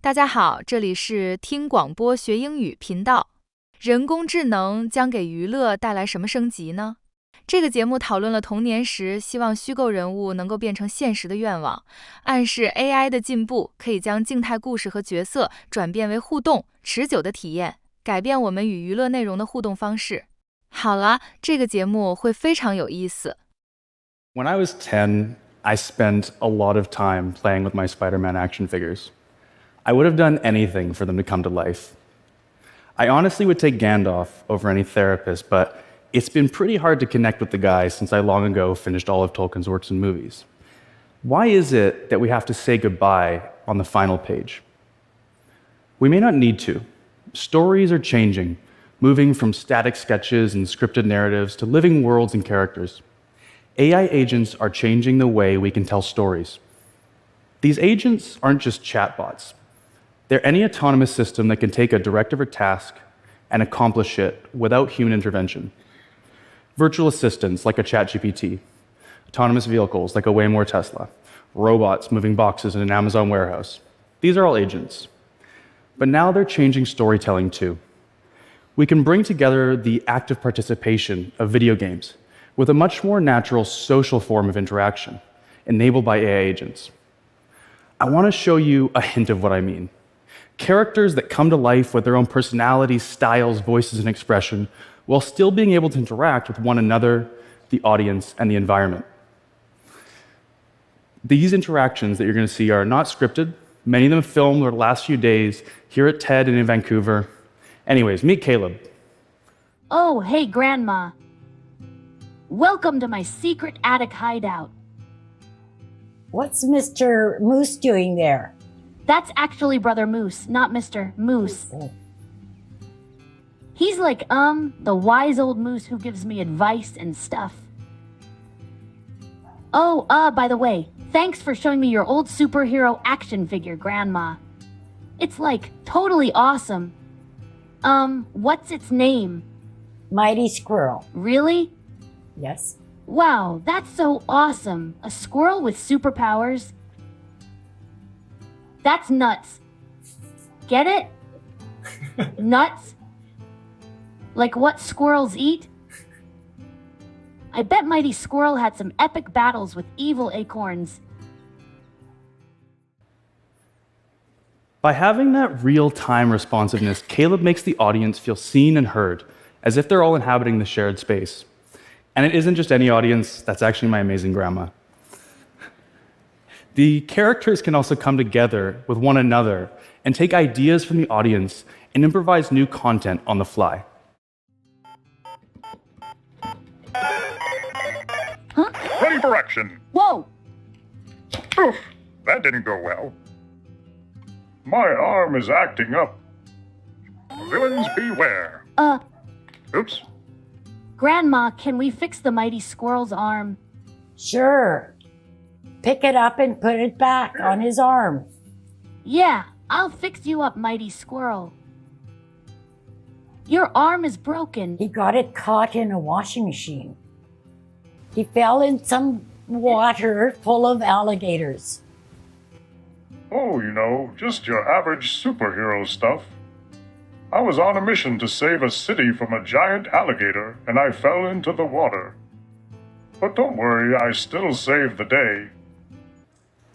大家好，这里是听广播学英语频道。人工智能将给娱乐带来什么升级呢？这个节目讨论了童年时希望虚构人物能够变成现实的愿望，暗示 AI 的进步可以将静态故事和角色转变为互动、持久的体验，改变我们与娱乐内容的互动方式。好了，这个节目会非常有意思。When I was 10, I spent a lot of time playing with my Spider-Man action figures. I would have done anything for them to come to life. I honestly would take Gandalf over any therapist, but it's been pretty hard to connect with the guy since I long ago finished all of Tolkien's works and movies. Why is it that we have to say goodbye on the final page? We may not need to. Stories are changing, moving from static sketches and scripted narratives to living worlds and characters. AI agents are changing the way we can tell stories. These agents aren't just chatbots. They're any autonomous system that can take a directive or task and accomplish it without human intervention. Virtual assistants like a ChatGPT, autonomous vehicles like a Waymo Tesla, robots moving boxes in an Amazon warehouse. These are all agents. But now they're changing storytelling too. We can bring together the active participation of video games with a much more natural social form of interaction, enabled by AI agents. I want to show you a hint of what I mean. Characters that come to life with their own personalities, styles, voices, and expression, while still being able to interact with one another, the audience, and the environment. These interactions that you're going to see are not scripted. Many of them filmed over the last few days here at TED and in Vancouver. Anyways, meet Caleb. Oh, hey, Grandma. Welcome to my secret attic hideout. What's Mr. Moose doing there? That's actually Brother Moose, not Mr. Moose. He's like, the wise old moose who gives me advice and stuff. Oh, by the way, thanks for showing me your old superhero action figure, Grandma. It's like totally awesome. What's its name? Mighty Squirrel. Really? Yes. Wow, that's so awesome. A squirrel with superpowers. That's nuts. Get it? Nuts? Like what squirrels eat? I bet Mighty Squirrel had some epic battles with evil acorns. By having that real-time responsiveness, Caleb makes the audience feel seen and heard, as if they're all inhabiting the shared space. And it isn't just any audience, that's actually my amazing grandma. The characters can also come together with one another and take ideas from the audience and improvise new content on the fly. Huh? Ready for action. Whoa! Oof, that didn't go well. My arm is acting up. Villains beware. Oops. Grandma, can we fix the Mighty Squirrel's arm? Sure. Pick it up and put it back on his arm. Yeah, I'll fix you up, Mighty Squirrel. Your arm is broken. He got it caught in a washing machine. He fell in some water full of alligators. Oh, just your average superhero stuff. I was on a mission to save a city from a giant alligator, and I fell into the water. But don't worry, I still saved the day.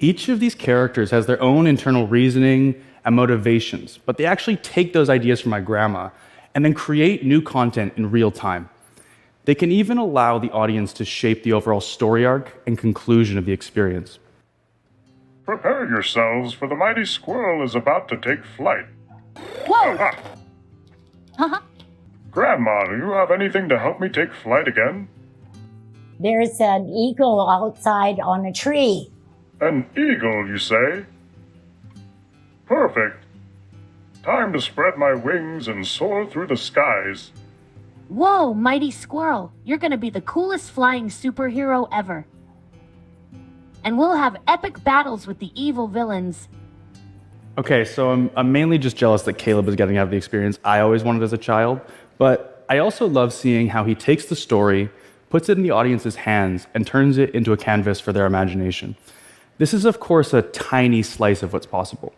Each of these characters has their own internal reasoning and motivations, but they actually take those ideas from my grandma and then create new content in real time. They can even allow the audience to shape the overall story arc and conclusion of the experience. Prepare yourselves, for the Mighty Squirrel is about to take flight. Whoa! Aha. Uh-huh. Grandma, do you have anything to help me take flight again? There's an eagle outside on a tree. An eagle, you say? Perfect. Time to spread my wings and soar through the skies. Whoa, Mighty Squirrel, you're gonna be the coolest flying superhero ever. And we'll have epic battles with the evil villains. Okay, so I'm mainly just jealous that Caleb is getting out of the experience I always wanted as a child, but I also love seeing how he takes the story, puts it in the audience's hands, and turns it into a canvas for their imagination. This is, of course, a tiny slice of what's possible.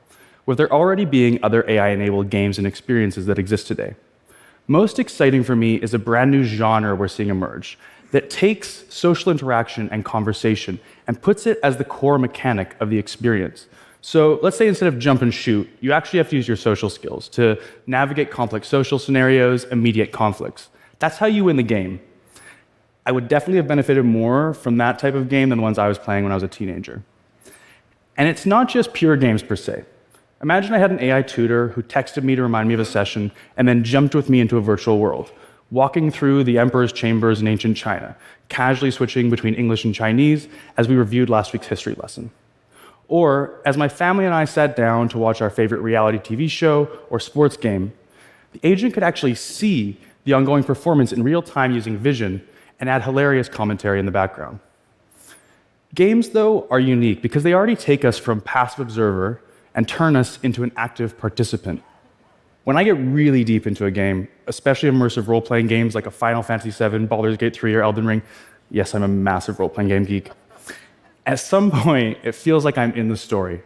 with there already being other AI-enabled games and experiences that exist today. Most exciting for me is a brand new genre we're seeing emerge that takes social interaction and conversation and puts it as the core mechanic of the experience. So let's say instead of jump and shoot, you actually have to use your social skills to navigate complex social scenarios and mediate conflicts. That's how you win the game. I would definitely have benefited more from that type of game than the ones I was playing when I was a teenager. And it's not just pure games per se. Imagine I had an AI tutor who texted me to remind me of a session and then jumped with me into a virtual world, walking through the emperor's chambers in ancient China, casually switching between English and Chinese as we reviewed last week's history lesson. Or, as my family and I sat down to watch our favorite reality TV show or sports game, the agent could actually see the ongoing performance in real time using vision and add hilarious commentary in the background. Games, though, are unique because they already take us from passive observer and turn us into an active participant. When I get really deep into a game, especially immersive role-playing games like a Final Fantasy VII, Baldur's Gate 3, or Elden Ring, yes, I'm a massive role-playing game geek, at some point, it feels like I'm in the story.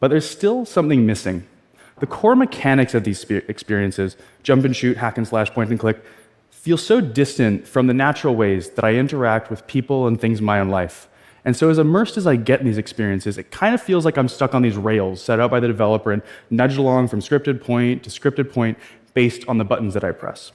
But there's still something missing. The core mechanics of these experiences, jump and shoot, hack and slash, point and click, feel so distant from the natural ways that I interact with people and things in my own life. And so as immersed as I get in these experiences, it kind of feels like I'm stuck on these rails set out by the developer and nudged along from scripted point to scripted point based on the buttons that I press.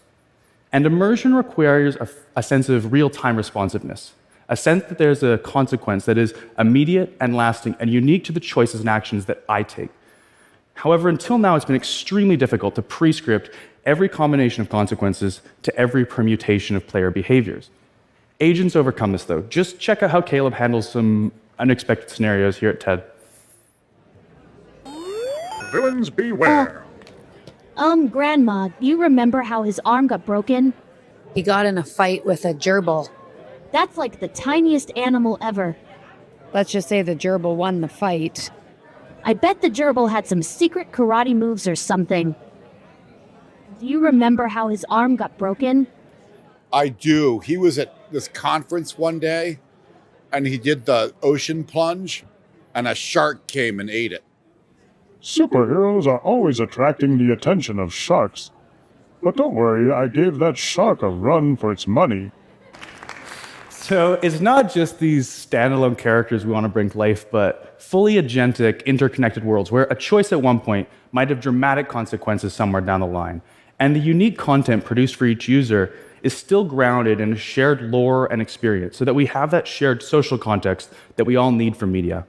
And immersion requires a sense of real-time responsiveness, a sense that there's a consequence that is immediate and lasting and unique to the choices and actions that I take. However, until now, it's been extremely difficult to pre-script every combination of consequences to every permutation of player behaviors. Agents overcome this, though. Just check out how Caleb handles some unexpected scenarios here at TED. Villains beware. Grandma, you remember how his arm got broken? He got in a fight with a gerbil. That's like the tiniest animal ever. Let's just say the gerbil won the fight. I bet the gerbil had some secret karate moves or something. Do you remember how his arm got broken? I do. He was at this conference one day, and he did the ocean plunge, and a shark came and ate it. Superheroes are always attracting the attention of sharks. But don't worry, I gave that shark a run for its money. So it's not just these standalone characters we want to bring to life, but fully agentic, interconnected worlds where a choice at one point might have dramatic consequences somewhere down the line. And the unique content produced for each user is still grounded in a shared lore and experience so that we have that shared social context that we all need from media.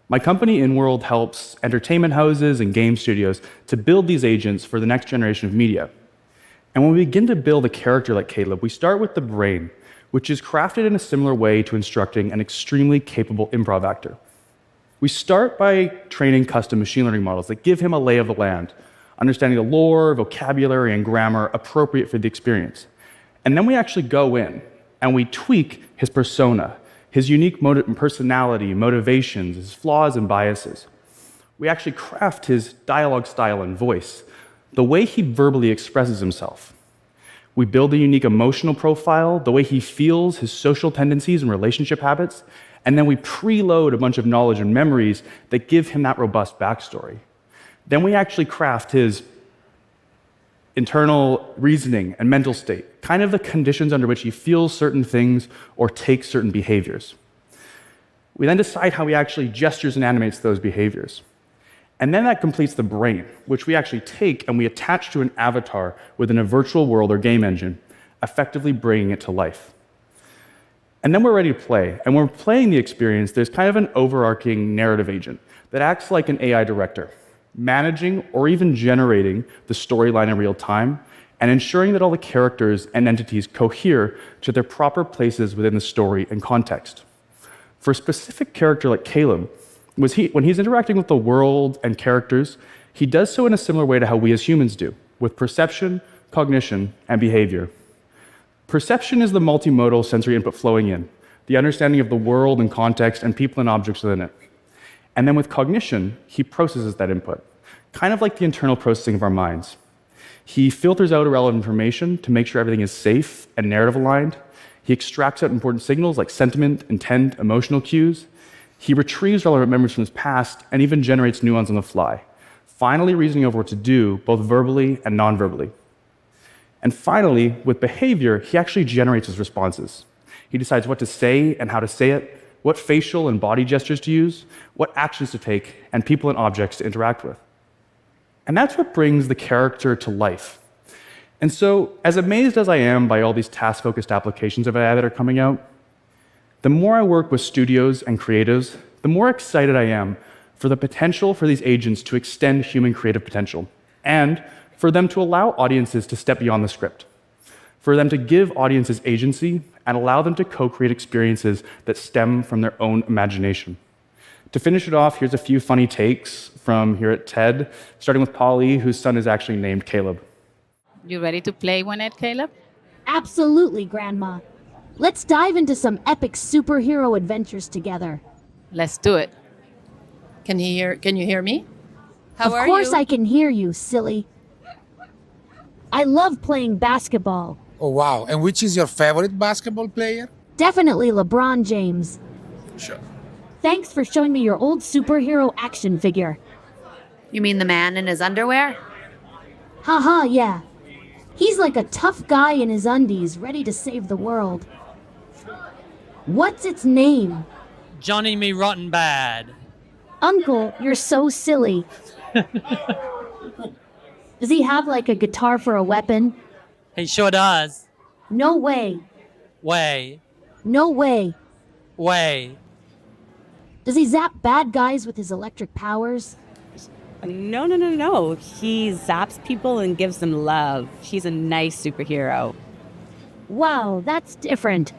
My company, InWorld, helps entertainment houses and game studios to build these agents for the next generation of media. And when we begin to build a character like Caleb, we start with the brain, which is crafted in a similar way to instructing an extremely capable improv actor. We start by training custom machine learning models that give him a lay of the land, understanding the lore, vocabulary, and grammar appropriate for the experience. And then we actually go in and we tweak his persona, his unique personality, motivations, his flaws and biases. We actually craft his dialogue style and voice, the way he verbally expresses himself. We build a unique emotional profile, the way he feels, his social tendencies and relationship habits, and then we preload a bunch of knowledge and memories that give him that robust backstory. Then we actually craft his internal reasoning and mental state, kind of the conditions under which he feels certain things or takes certain behaviors. We then decide how he actually gestures and animates those behaviors. And then that completes the brain, which we actually take and we attach to an avatar within a virtual world or game engine, effectively bringing it to life. And then we're ready to play. And when we're playing the experience, there's kind of an overarching narrative agent that acts like an AI director, managing or even generating the storyline in real time and ensuring that all the characters and entities cohere to their proper places within the story and context. For a specific character like Caleb, when he's interacting with the world and characters, he does so in a similar way to how we as humans do, with perception, cognition, and behavior. Perception is the multimodal sensory input flowing in, the understanding of the world and context and people and objects within it. And then with cognition, he processes that input, kind of like the internal processing of our minds. He filters out irrelevant information to make sure everything is safe and narrative aligned. He extracts out important signals like sentiment, intent, emotional cues. He retrieves relevant memories from his past and even generates new ones on the fly, finally reasoning over what to do, both verbally and non-verbally. And finally, with behavior, he actually generates his responses. He decides what to say and how to say it, what facial and body gestures to use, what actions to take, and people and objects to interact with. And that's what brings the character to life. And so, as amazed as I am by all these task-focused applications of AI that are coming out, the more I work with studios and creatives, the more excited I am for the potential for these agents to extend human creative potential, and for them to allow audiences to step beyond the script, for them to give audiences agency and allow them to co-create experiences that stem from their own imagination. To finish it off, here's a few funny takes from here at TED, starting with Polly, whose son is actually named Caleb. You ready to play one, Ed, Caleb? Absolutely, Grandma. Let's dive into some epic superhero adventures together. Let's do it. Can you hear me? Of course I can hear you, silly. I love playing basketball. Oh, wow. And which is your favorite basketball player? Definitely LeBron James. Sure. Thanks for showing me your old superhero action figure. You mean the man in his underwear? Haha, yeah. He's like a tough guy in his undies, ready to save the world. What's its name? Johnny Me Rotten Bad. Uncle, you're so silly. Does he have like a guitar for a weapon? He sure does. No way. Way. No way. Way. Does he zap bad guys with his electric powers? No. He zaps people and gives them love. He's a nice superhero. Wow, that's different.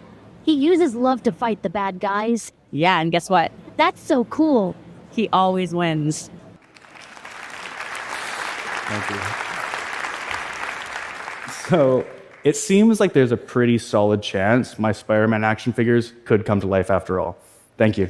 He uses love to fight the bad guys. Yeah, and guess what? That's so cool. He always wins. Thank you. So, it seems like there's a pretty solid chance my Spider-Man action figures could come to life after all. Thank you.